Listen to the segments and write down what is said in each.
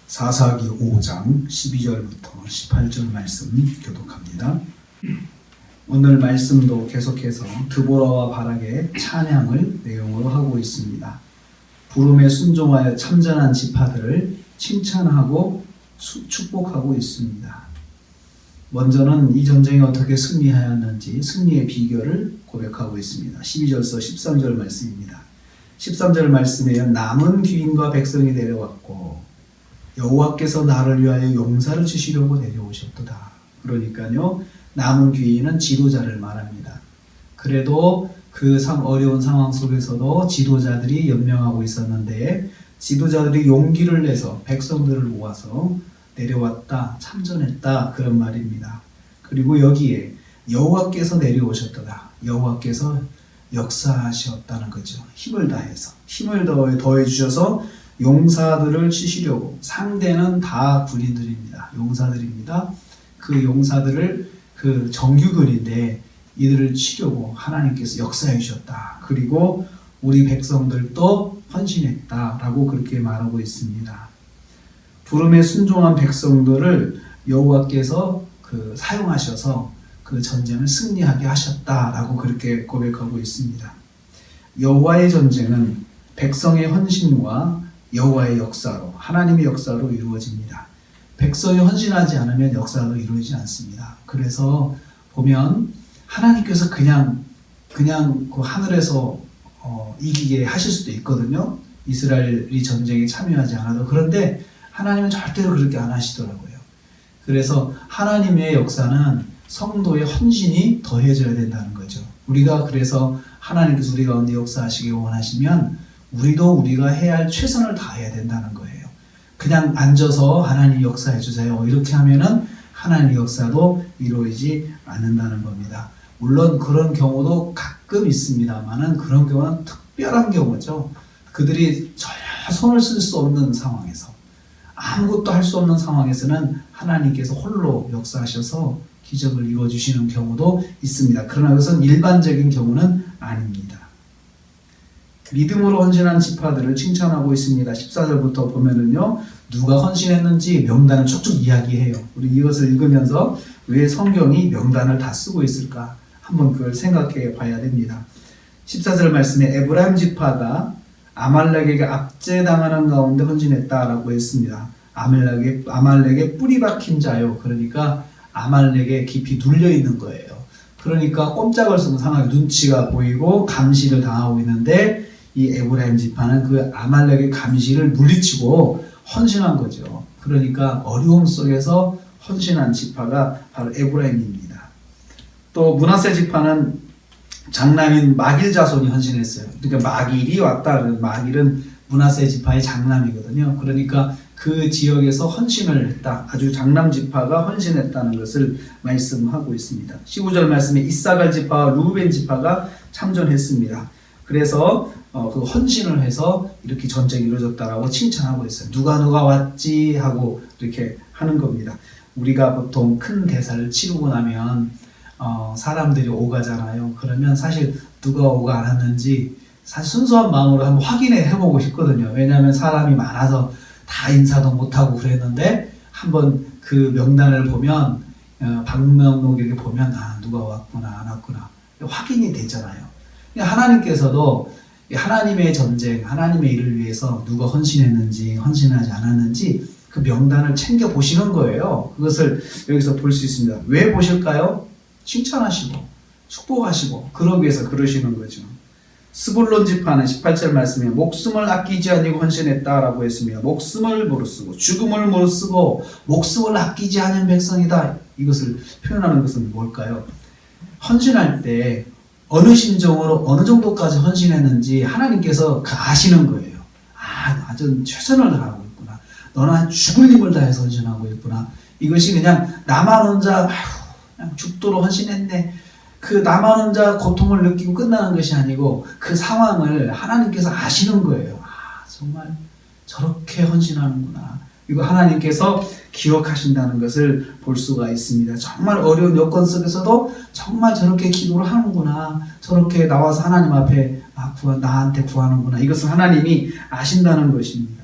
사사기 5장 12절부터 18절 말씀 교독합니다. 오늘 말씀도 계속해서 드보라와 바락의 찬양을 내용으로 하고 있습니다. 부름에 순종하여 참전한 지파들을 칭찬하고 축복하고 있습니다. 먼저는 이 전쟁이 어떻게 승리하였는지 승리의 비결을 고백하고 있습니다. 12절서 13절 말씀입니다. 13절 말씀에 남은 귀인과 백성이 내려왔고 여호와께서 나를 위하여 용사를 주시려고 내려오셨도다. 그러니까요, 남은 귀인은 지도자를 말합니다. 그래도 그 어려운 상황 속에서도 지도자들이 연명하고 있었는데 지도자들이 용기를 내서 백성들을 모아서 내려왔다, 참전했다, 그런 말입니다. 그리고 여기에 여호와께서 내려오셨도다. 여호와께서 역사하셨다는 거죠. 힘을 다해서, 힘을 더해 주셔서 용사들을 치시려고. 상대는 다 군인들입니다. 용사들입니다. 그 용사들을 그 정규군인데 이들을 치려고 하나님께서 역사해 주셨다. 그리고 우리 백성들도 헌신했다라고 그렇게 말하고 있습니다. 부름에 순종한 백성들을 여호와께서 사용하셔서 그 전쟁을 승리하게 하셨다라고 그렇게 고백하고 있습니다. 여호와의 전쟁은 백성의 헌신과 여호와의 역사로, 하나님의 역사로 이루어집니다. 백성이 헌신하지 않으면 역사도 이루어지지 않습니다. 그래서 보면 하나님께서 그냥 그 하늘에서 이기게 하실 수도 있거든요. 이스라엘이 전쟁에 참여하지 않아도. 그런데 하나님은 절대로 그렇게 안 하시더라고요. 그래서 하나님의 역사는 성도의 헌신이 더해져야 된다는 거죠. 우리가 그래서 하나님께서 우리 가운데 역사하시기 원하시면 우리가 해야 할 최선을 다해야 된다는 거예요. 그냥 앉아서 하나님 역사해 주세요, 이렇게 하면은 하나님의 역사도 이루어지지 않는다는 겁니다. 물론 그런 경우도 가끔 있습니다만은 그런 경우는 특별한 경우죠. 그들이 전혀 손을 쓸 수 없는 상황에서, 아무것도 할 수 없는 상황에서는 하나님께서 홀로 역사하셔서 기적을 이루어주시는 경우도 있습니다. 그러나 그것은 일반적인 경우는 아닙니다. 믿음으로 헌신한 지파들을 칭찬하고 있습니다. 14절부터 보면은요, 누가 헌신했는지 명단을 쭉쭉 이야기해요. 우리 이것을 읽으면서 왜 성경이 명단을 다 쓰고 있을까? 한번 그걸 생각해 봐야 됩니다. 14절 말씀에 에브라임 지파가 아말렉에게 압제당하는 가운데 헌신했다라고 했습니다. 아말렉의 뿌리 박힌 자요. 그러니까 아말렉에 깊이 눌려 있는 거예요. 그러니까 꼼짝을 쓰는 상황에 눈치가 보이고 감시를 당하고 있는데 이 에브라임 지파는 그 아말렉의 감시를 물리치고 헌신한 거죠. 그러니까 어려움 속에서 헌신한 지파가 바로 에브라임입니다. 또 므낫세 지파는 장남인 마길 자손이 헌신했어요. 그러니까 마길이 왔다. 마길은 므낫세 지파의 장남이거든요. 그러니까 그 지역에서 헌신을 했다. 아주 장남 지파가 헌신했다는 것을 말씀하고 있습니다. 15절 말씀에 이사갈 지파와 루벤 지파가 참전했습니다. 그래서 그 헌신을 해서 이렇게 전쟁이 이루어졌다라고 칭찬하고 있어요. 누가 왔지 하고 이렇게 하는 겁니다. 우리가 보통 큰 대사를 치르고 나면 사람들이 오가잖아요. 그러면 사실 누가 오가 안 왔는지 사실 순수한 마음으로 한번 확인해 보고 싶거든요. 왜냐하면 사람이 많아서 다 인사도 못하고 그랬는데 한번 그 명단을 보면, 방명록 이렇게 보면 누가 왔구나 안 왔구나 확인이 되잖아요. 하나님께서도 하나님의 전쟁, 하나님의 일을 위해서 누가 헌신했는지 헌신하지 않았는지 그 명단을 챙겨 보시는 거예요. 그것을 여기서 볼 수 있습니다. 왜 보실까요? 칭찬하시고 축복하시고 그러기 위해서 그러시는 거죠. 스불론 지파는 18절 말씀에 목숨을 아끼지 아니고 헌신했다라고 했습니다. 목숨을 무릅쓰고 죽음을 무릅쓰고 목숨을 아끼지 않은 백성이다. 이것을 표현하는 것은 뭘까요? 헌신할 때 어느 심정으로 어느 정도까지 헌신했는지 하나님께서 아시는 거예요. 아주 최선을 다하고 있구나. 너는 죽을 힘을 다해서 헌신하고 있구나. 이것이 그냥 나만 혼자 그냥 죽도록 헌신했네. 그 나만 혼자 고통을 느끼고 끝나는 것이 아니고 그 상황을 하나님께서 아시는 거예요. 정말 저렇게 헌신하는구나. 이거 하나님께서 기억하신다는 것을 볼 수가 있습니다. 정말 어려운 여건 속에서도 정말 저렇게 기도를 하는구나. 저렇게 나와서 하나님 앞에 나한테 구하는구나. 이것을 하나님이 아신다는 것입니다.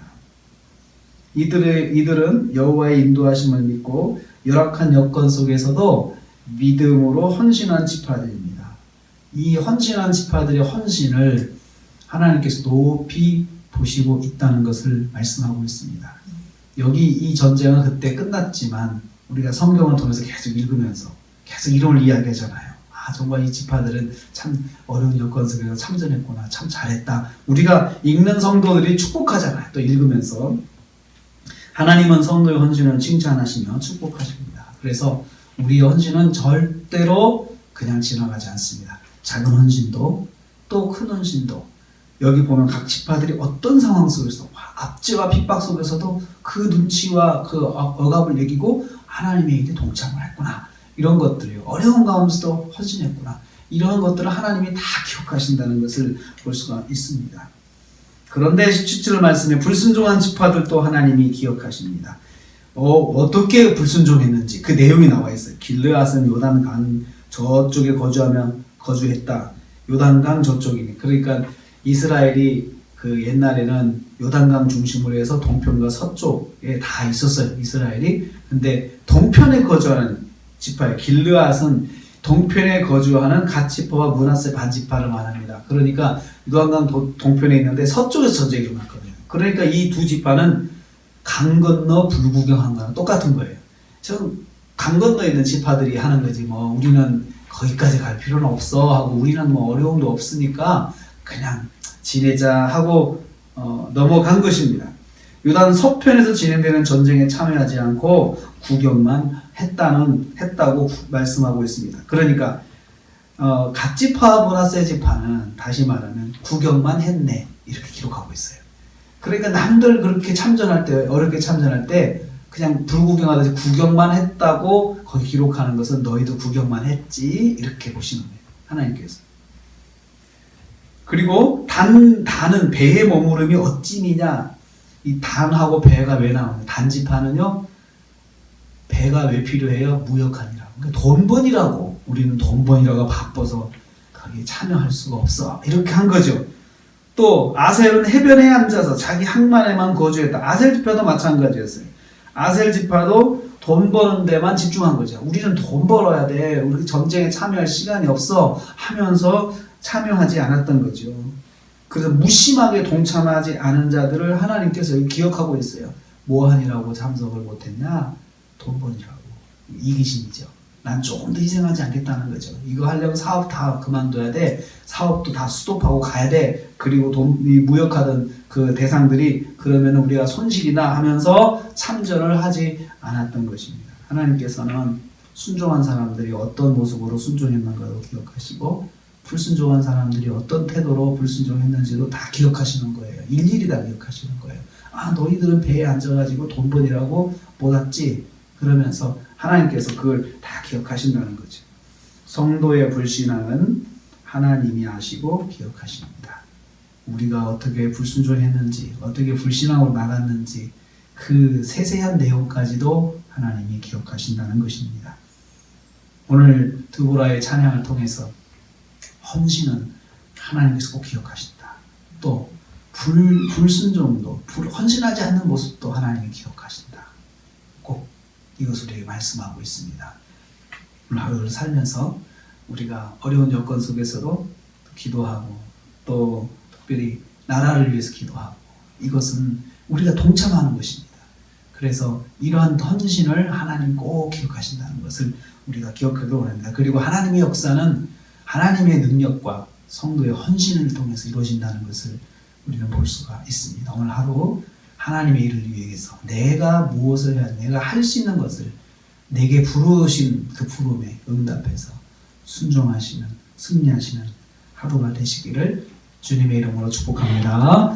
이들은 여호와의 인도하심을 믿고 열악한 여건 속에서도 믿음으로 헌신한 지파들입니다. 이 헌신한 지파들의 헌신을 하나님께서 높이 보시고 있다는 것을 말씀하고 있습니다. 여기 이 전쟁은 그때 끝났지만 우리가 성경을 통해서 계속 읽으면서 계속 이론을 이야기하잖아요. 정말 이 지파들은 참 어려운 여건 속에서 참전했구나, 참 잘했다. 우리가 읽는 성도들이 축복하잖아요. 또 읽으면서 하나님은 성도의 헌신을 칭찬하시며 축복하십니다. 그래서 우리의 헌신은 절대로 그냥 지나가지 않습니다. 작은 헌신도 또 큰 헌신도, 여기 보면 각 지파들이 어떤 상황 속에서 압제와 핍박 속에서도 그 눈치와 그 억압을 이기고 하나님의 일에 동참을 했구나. 이런 것들이요. 어려운 가운데서도 헌신했구나. 이런 것들을 하나님이 다 기억하신다는 것을 볼 수가 있습니다. 그런데 17절 말씀에 불순종한 지파들도 하나님이 기억하십니다. 어떻게 불순종했는지 그 내용이 나와 있어요. 길르앗은 요단강 저쪽에 거주했다. 요단강 저쪽이니. 그러니까 이스라엘이 그 옛날에는 요단강 중심으로 해서 동편과 서쪽에 다 있었어요. 이스라엘이. 근데 동편에 거주하는 지파예요. 길르앗은 동편에 거주하는 갓 지파와 므낫세 반 지파를 말합니다. 그러니까 요단강 동편에 있는데 서쪽에서 전쟁이 일어났거든요. 그러니까 이 두 지파는 강 건너 불구경한 거랑 똑같은 거예요. 지금 강 건너에 있는 지파들이 하는 거지 뭐 우리는 거기까지 갈 필요는 없어 하고 우리는 뭐 어려움도 없으니까 그냥 지내자 하고 넘어간 것입니다. 요단 서편에서 진행되는 전쟁에 참여하지 않고 구경만 했다고 말씀하고 있습니다. 그러니까 갓 지파와 므낫세 지파는 다시 말하면 구경만 했네 이렇게 기록하고 있어요. 그러니까 남들 그렇게 참전할 때 어렵게 참전할 때 그냥 불구경하듯이 구경만 했다고 거기 기록하는 것은 너희도 구경만 했지 이렇게 보시는 거예요. 하나님께서. 그리고 단은 배의 머무름이 어찌미냐. 이 단하고 배가 왜 나오냐. 단지파는요. 배가 왜 필요해요? 무역하니라고. 그러니까 돈번이라고. 우리는 돈번이라고 바빠서 거기에 참여할 수가 없어. 이렇게 한 거죠. 또 아셀은 해변에 앉아서 자기 항만에만 거주했다. 아셀 지파도 마찬가지였어요. 아셀 지파도 돈 버는 데만 집중한 거죠. 우리는 돈 벌어야 돼. 우리 전쟁에 참여할 시간이 없어 하면서 참여하지 않았던 거죠. 그래서 무심하게 동참하지 않은 자들을 하나님께서 기억하고 있어요. 뭐하니라고 참석을 못했냐? 돈 버니라고. 이기심이죠. 난 조금 더 희생하지 않겠다는 거죠. 이거 하려면 사업 다 그만둬야 돼. 사업도 다 스톱하고 가야 돼. 그리고 무역하던 그 대상들이 그러면 우리가 손실이나 하면서 참전을 하지 않았던 것입니다. 하나님께서는 순종한 사람들이 어떤 모습으로 순종했는가도 기억하시고 불순종한 사람들이 어떤 태도로 불순종했는지도 다 기억하시는 거예요. 일일이 다 기억하시는 거예요. 너희들은 배에 앉아가지고 돈 버니라고 못 왔지? 그러면서 하나님께서 그걸 다 기억하신다는 거죠. 성도의 불신앙은 하나님이 아시고 기억하십니다. 우리가 어떻게 불순종했는지, 어떻게 불신앙으로 나갔는지 그 세세한 내용까지도 하나님이 기억하신다는 것입니다. 오늘 드보라의 찬양을 통해서 헌신은 하나님께서 꼭 기억하신다. 또 불순종도, 헌신하지 않는 모습도 하나님이 기억하신다. 꼭 이것을 우리에게 말씀하고 있습니다. 오늘 하루를 살면서 우리가 어려운 여건 속에서도 기도하고 또 특별히 나라를 위해서 기도하고 이것은 우리가 동참하는 것입니다. 그래서 이러한 헌신을 하나님 꼭 기억하신다는 것을 우리가 기억하기 원합니다. 그리고 하나님의 역사는 하나님의 능력과 성도의 헌신을 통해서 이루어진다는 것을 우리는 볼 수가 있습니다. 오늘 하루 하나님의 일을 위해서 내가 무엇을 해야 내가 할 수 있는 것을 내게 부르신 그 부름에 응답해서 순종하시는 승리하시는 하루가 되시기를 주님의 이름으로 축복합니다.